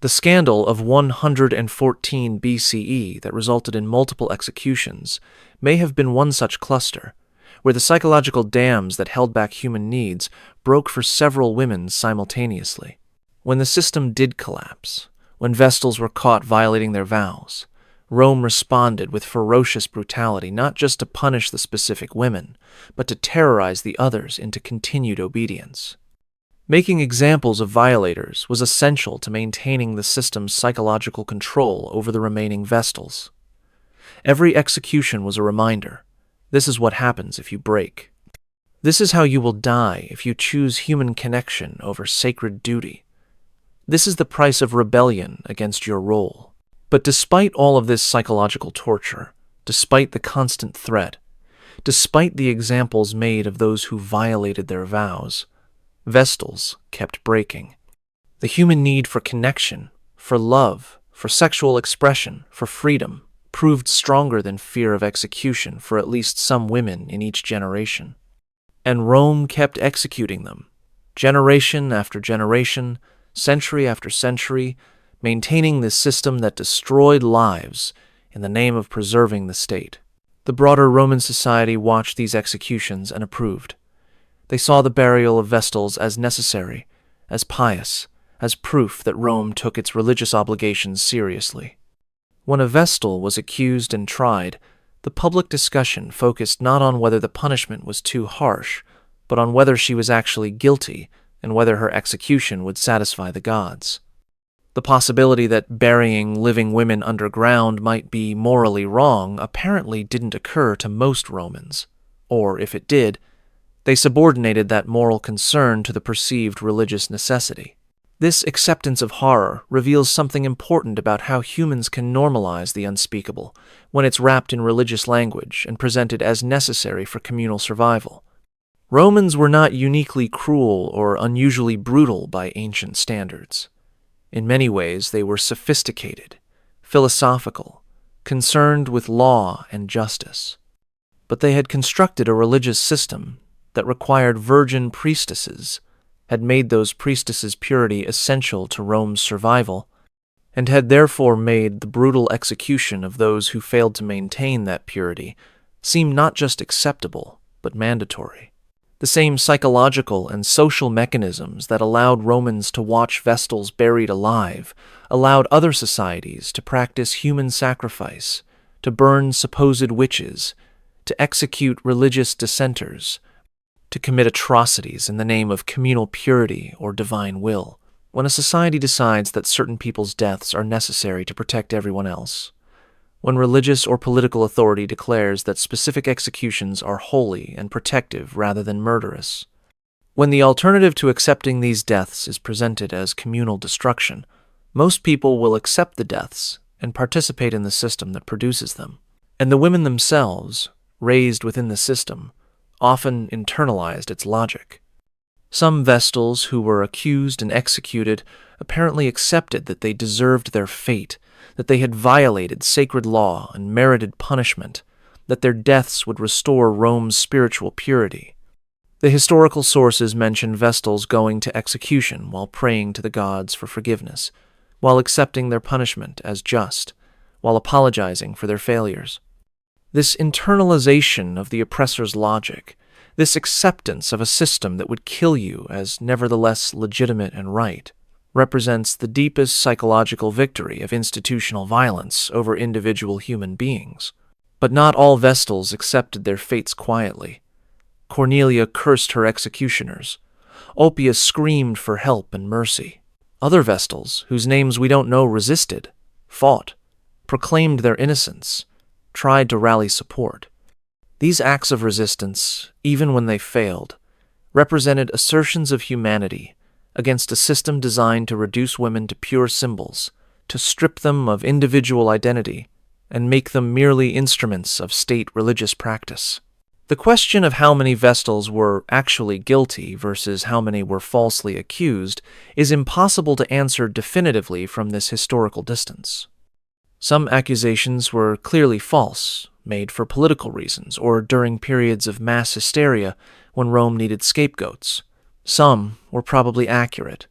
The scandal of 114 BCE that resulted in multiple executions may have been one such cluster, where the psychological dams that held back human needs broke for several women simultaneously. When the system did collapse, when Vestals were caught violating their vows, Rome responded with ferocious brutality, not just to punish the specific women, but to terrorize the others into continued obedience. Making examples of violators was essential to maintaining the system's psychological control over the remaining Vestals. Every execution was a reminder. This is what happens if you break. This is how you will die if you choose human connection over sacred duty. This is the price of rebellion against your role. But despite all of this psychological torture, despite the constant threat, despite the examples made of those who violated their vows, Vestals kept breaking. The human need for connection, for love, for sexual expression, for freedom, proved stronger than fear of execution for at least some women in each generation. And Rome kept executing them, generation after generation, century after century, maintaining this system that destroyed lives in the name of preserving the state. The broader Roman society watched these executions and approved. They saw the burial of vestals as necessary, as pious, as proof that Rome took its religious obligations seriously. When a vestal was accused and tried, the public discussion focused not on whether the punishment was too harsh, but on whether she was actually guilty and whether her execution would satisfy the gods. The possibility that burying living women underground might be morally wrong apparently didn't occur to most Romans, or if it did, they subordinated that moral concern to the perceived religious necessity. This acceptance of horror reveals something important about how humans can normalize the unspeakable when it's wrapped in religious language and presented as necessary for communal survival. Romans were not uniquely cruel or unusually brutal by ancient standards. In many ways, they were sophisticated, philosophical, concerned with law and justice. But they had constructed a religious system that required virgin priestesses, had made those priestesses' purity essential to Rome's survival, and had therefore made the brutal execution of those who failed to maintain that purity seem not just acceptable, but mandatory. The same psychological and social mechanisms that allowed Romans to watch vestals buried alive allowed other societies to practice human sacrifice, to burn supposed witches, to execute religious dissenters, to commit atrocities in the name of communal purity or divine will. When a society decides that certain people's deaths are necessary to protect everyone else, when religious or political authority declares that specific executions are holy and protective rather than murderous, when the alternative to accepting these deaths is presented as communal destruction, most people will accept the deaths and participate in the system that produces them. And the women themselves, raised within the system, often internalized its logic. Some vestals who were accused and executed apparently accepted that they deserved their fate, that they had violated sacred law and merited punishment, that their deaths would restore Rome's spiritual purity. The historical sources mention vestals going to execution while praying to the gods for forgiveness, while accepting their punishment as just, while apologizing for their failures. This internalization of the oppressor's logic, this acceptance of a system that would kill you as nevertheless legitimate and right, represents the deepest psychological victory of institutional violence over individual human beings. But not all vestals accepted their fates quietly. Cornelia cursed her executioners. Oppia screamed for help and mercy. Other vestals, whose names we don't know, resisted, fought, proclaimed their innocence, tried to rally support. These acts of resistance, even when they failed, represented assertions of humanity against a system designed to reduce women to pure symbols, to strip them of individual identity, and make them merely instruments of state religious practice. The question of how many vestals were actually guilty versus how many were falsely accused is impossible to answer definitively from this historical distance. Some accusations were clearly false, made for political reasons, or during periods of mass hysteria when Rome needed scapegoats. Some were probably accurate,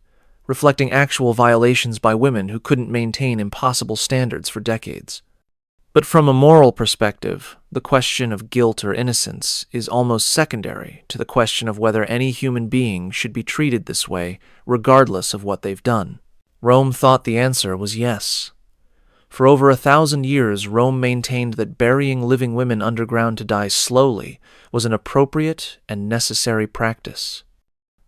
reflecting actual violations by women who couldn't maintain impossible standards for decades. But from a moral perspective, the question of guilt or innocence is almost secondary to the question of whether any human being should be treated this way, regardless of what they've done. Rome thought the answer was yes. For over 1,000 years, Rome maintained that burying living women underground to die slowly was an appropriate and necessary practice.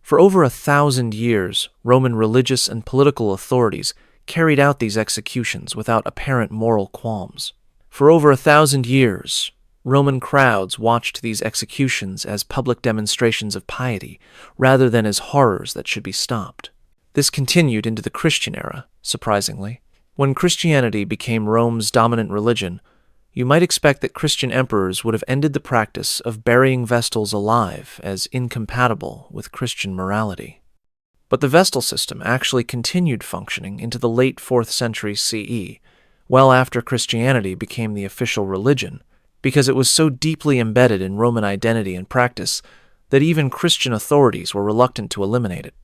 For over 1,000 years, Roman religious and political authorities carried out these executions without apparent moral qualms. For over 1,000 years, Roman crowds watched these executions as public demonstrations of piety, rather than as horrors that should be stopped. This continued into the Christian era, surprisingly. When Christianity became Rome's dominant religion, you might expect that Christian emperors would have ended the practice of burying vestals alive as incompatible with Christian morality. But the vestal system actually continued functioning into the late 4th century CE, well after Christianity became the official religion, because it was so deeply embedded in Roman identity and practice that even Christian authorities were reluctant to eliminate it.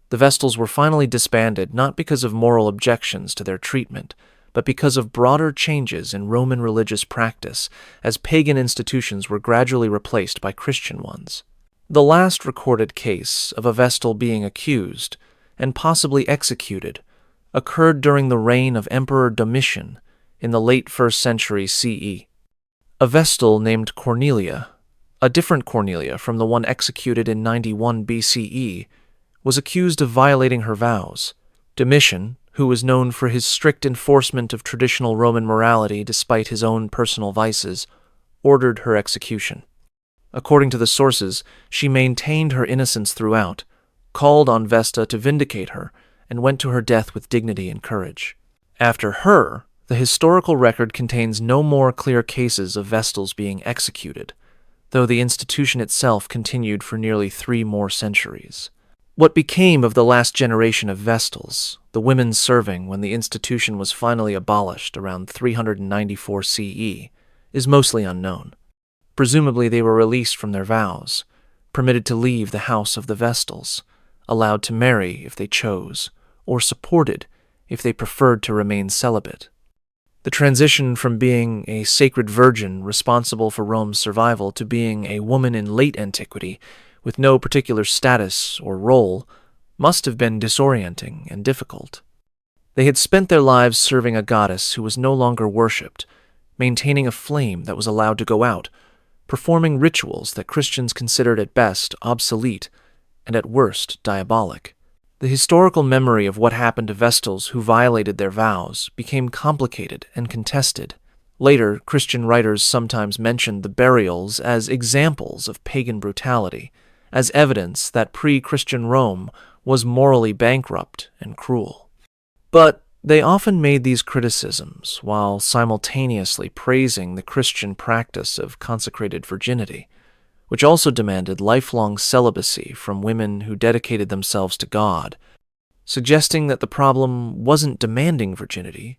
The vestals were finally disbanded not because of moral objections to their treatment, but because of broader changes in Roman religious practice as pagan institutions were gradually replaced by Christian ones. The last recorded case of a vestal being accused, and possibly executed, occurred during the reign of Emperor Domitian in the late 1st century CE. A vestal named Cornelia, a different Cornelia from the one executed in 91 BCE, was accused of violating her vows. Domitian, who was known for his strict enforcement of traditional Roman morality despite his own personal vices, ordered her execution. According to the sources, she maintained her innocence throughout, called on Vesta to vindicate her, and went to her death with dignity and courage. After her, the historical record contains no more clear cases of vestals being executed, though the institution itself continued for nearly 3 more centuries. What became of the last generation of vestals, the women serving when the institution was finally abolished around 394 CE, is mostly unknown. Presumably they were released from their vows, permitted to leave the house of the vestals, allowed to marry if they chose, or supported if they preferred to remain celibate. The transition from being a sacred virgin responsible for Rome's survival to being a woman in late antiquity with no particular status or role must have been disorienting and difficult. They had spent their lives serving a goddess who was no longer worshipped, maintaining a flame that was allowed to go out, performing rituals that Christians considered at best obsolete and at worst diabolic. The historical memory of what happened to vestals who violated their vows became complicated and contested. Later, Christian writers sometimes mentioned the burials as examples of pagan brutality, as evidence that pre-Christian Rome was morally bankrupt and cruel. But they often made these criticisms while simultaneously praising the Christian practice of consecrated virginity, which also demanded lifelong celibacy from women who dedicated themselves to God, suggesting that the problem wasn't demanding virginity,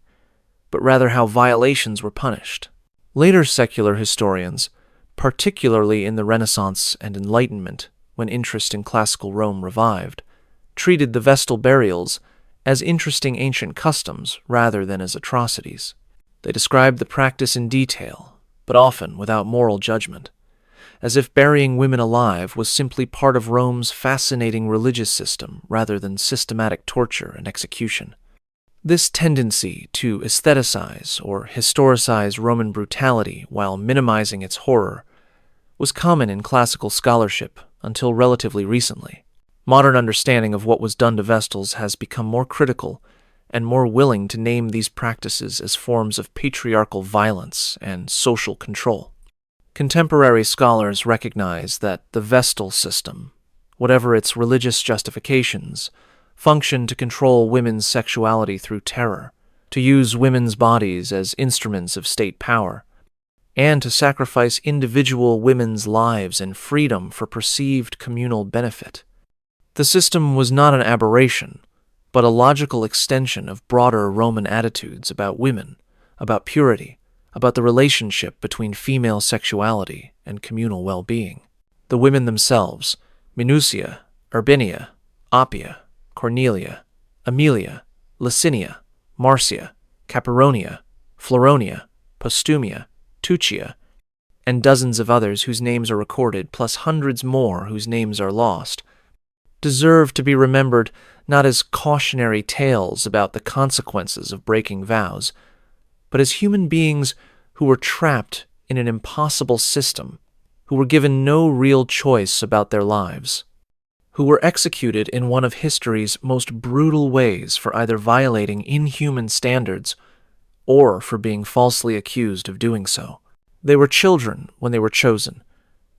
but rather how violations were punished. Later secular historians, particularly in the Renaissance and Enlightenment, when interest in classical Rome revived, treated the vestal burials as interesting ancient customs rather than as atrocities. They described the practice in detail, but often without moral judgment, as if burying women alive was simply part of Rome's fascinating religious system rather than systematic torture and execution. This tendency to aestheticize or historicize Roman brutality while minimizing its horror was common in classical scholarship until relatively recently. Modern understanding of what was done to vestals has become more critical and more willing to name these practices as forms of patriarchal violence and social control. Contemporary scholars recognize that the vestal system, whatever its religious justifications, functioned to control women's sexuality through terror, to use women's bodies as instruments of state power, and to sacrifice individual women's lives and freedom for perceived communal benefit. The system was not an aberration, but a logical extension of broader Roman attitudes about women, about purity, about the relationship between female sexuality and communal well-being. The women themselves, Minucia, Urbinia, Oppia, Cornelia, Aemilia, Licinia, Marcia, Caparonia, Floronia, Postumia, Tuccia, and dozens of others whose names are recorded, plus hundreds more whose names are lost, deserve to be remembered not as cautionary tales about the consequences of breaking vows, but as human beings who were trapped in an impossible system, who were given no real choice about their lives, who were executed in one of history's most brutal ways for either violating inhuman standards or for being falsely accused of doing so. They were children when they were chosen,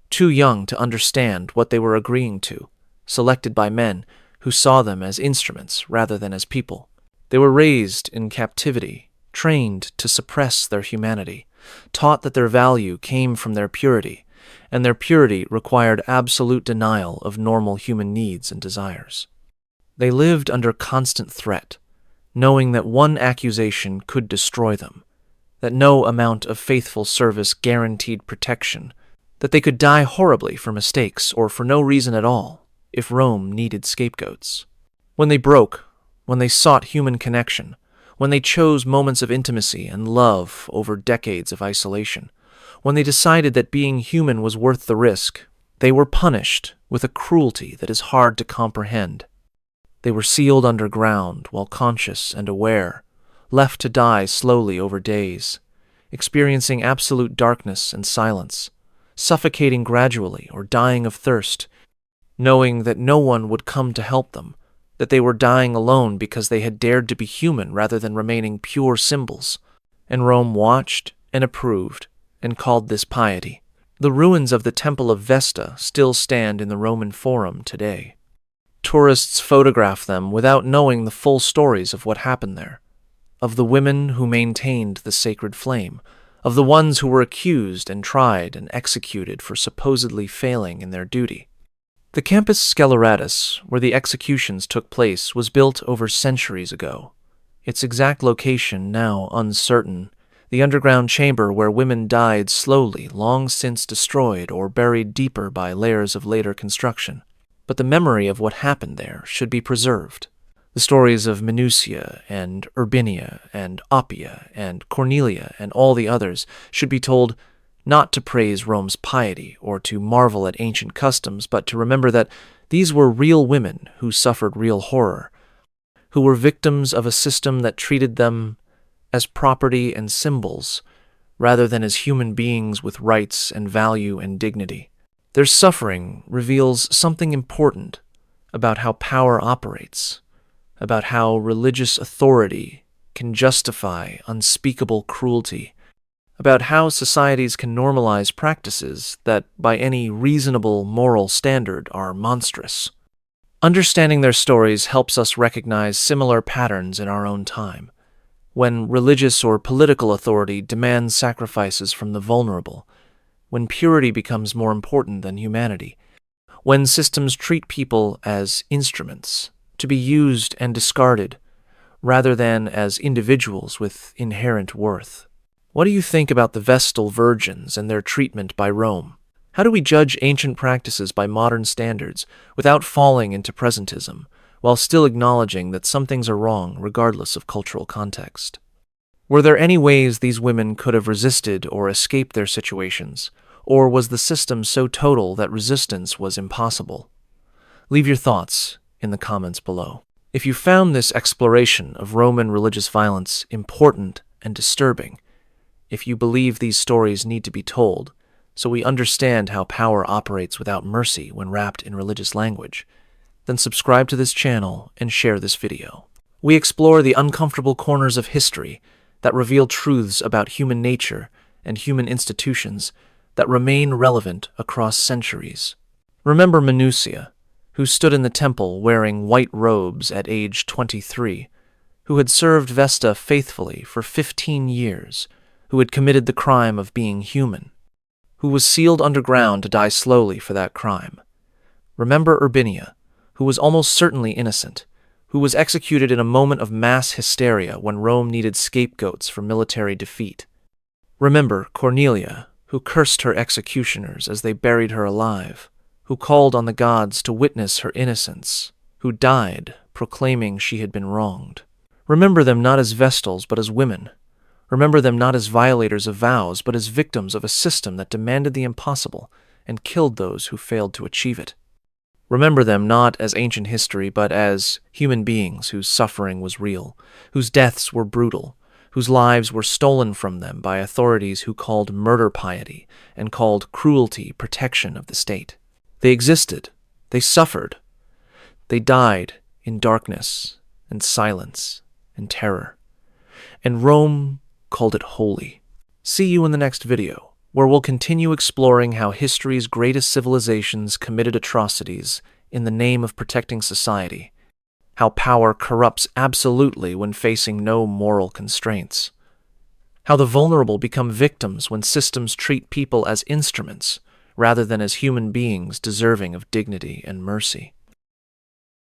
too young to understand what they were agreeing to, selected by men who saw them as instruments rather than as people. They were raised in captivity, trained to suppress their humanity, taught that their value came from their purity, and their purity required absolute denial of normal human needs and desires. They lived under constant threat, knowing that one accusation could destroy them, that no amount of faithful service guaranteed protection, that they could die horribly for mistakes or for no reason at all if Rome needed scapegoats. When they broke, when they sought human connection, when they chose moments of intimacy and love over decades of isolation, when they decided that being human was worth the risk, they were punished with a cruelty that is hard to comprehend. They were sealed underground while conscious and aware, left to die slowly over days, experiencing absolute darkness and silence, suffocating gradually or dying of thirst, knowing that no one would come to help them, that they were dying alone because they had dared to be human rather than remaining pure symbols. And Rome watched and approved and called this piety. The ruins of the Temple of Vesta still stand in the Roman Forum today. Tourists photograph them without knowing the full stories of what happened there, of the women who maintained the sacred flame, of the ones who were accused and tried and executed for supposedly failing in their duty. The Campus Sceleratus, where the executions took place, was built over centuries ago. Its exact location now uncertain. The underground chamber where women died slowly, long since destroyed or buried deeper by layers of later construction. But the memory of what happened there should be preserved. The stories of Minucia and Urbinia and Oppia and Cornelia and all the others should be told not to praise Rome's piety or to marvel at ancient customs, but to remember that these were real women who suffered real horror, who were victims of a system that treated them as property and symbols, rather than as human beings with rights and value and dignity. Their suffering reveals something important about how power operates, about how religious authority can justify unspeakable cruelty, about how societies can normalize practices that, by any reasonable moral standard, are monstrous. Understanding their stories helps us recognize similar patterns in our own time. When religious or political authority demands sacrifices from the vulnerable, when purity becomes more important than humanity, when systems treat people as instruments, to be used and discarded, rather than as individuals with inherent worth. What do you think about the Vestal virgins and their treatment by Rome? How do we judge ancient practices by modern standards without falling into presentism, while still acknowledging that some things are wrong regardless of cultural context? Were there any ways these women could have resisted or escaped their situations, or was the system so total that resistance was impossible? Leave your thoughts in the comments below. If you found this exploration of Roman religious violence important and disturbing, if you believe these stories need to be told, so we understand how power operates without mercy when wrapped in religious language, then subscribe to this channel and share this video. We explore the uncomfortable corners of history that reveal truths about human nature and human institutions that remain relevant across centuries. Remember Minucia, who stood in the temple wearing white robes at age 23, who had served Vesta faithfully for 15 years, who had committed the crime of being human, who was sealed underground to die slowly for that crime. Remember Urbinia, who was almost certainly innocent, who was executed in a moment of mass hysteria when Rome needed scapegoats for military defeat. Remember Cornelia, who cursed her executioners as they buried her alive, who called on the gods to witness her innocence, who died proclaiming she had been wronged. Remember them not as vestals but as women. Remember them not as violators of vows, but as victims of a system that demanded the impossible and killed those who failed to achieve it. Remember them not as ancient history, but as human beings whose suffering was real, whose deaths were brutal, whose lives were stolen from them by authorities who called murder piety and called cruelty protection of the state. They existed, they suffered, they died in darkness and silence and terror. And Rome called it holy. See you in the next video, where we'll continue exploring how history's greatest civilizations committed atrocities in the name of protecting society, how power corrupts absolutely when facing no moral constraints, how the vulnerable become victims when systems treat people as instruments rather than as human beings deserving of dignity and mercy.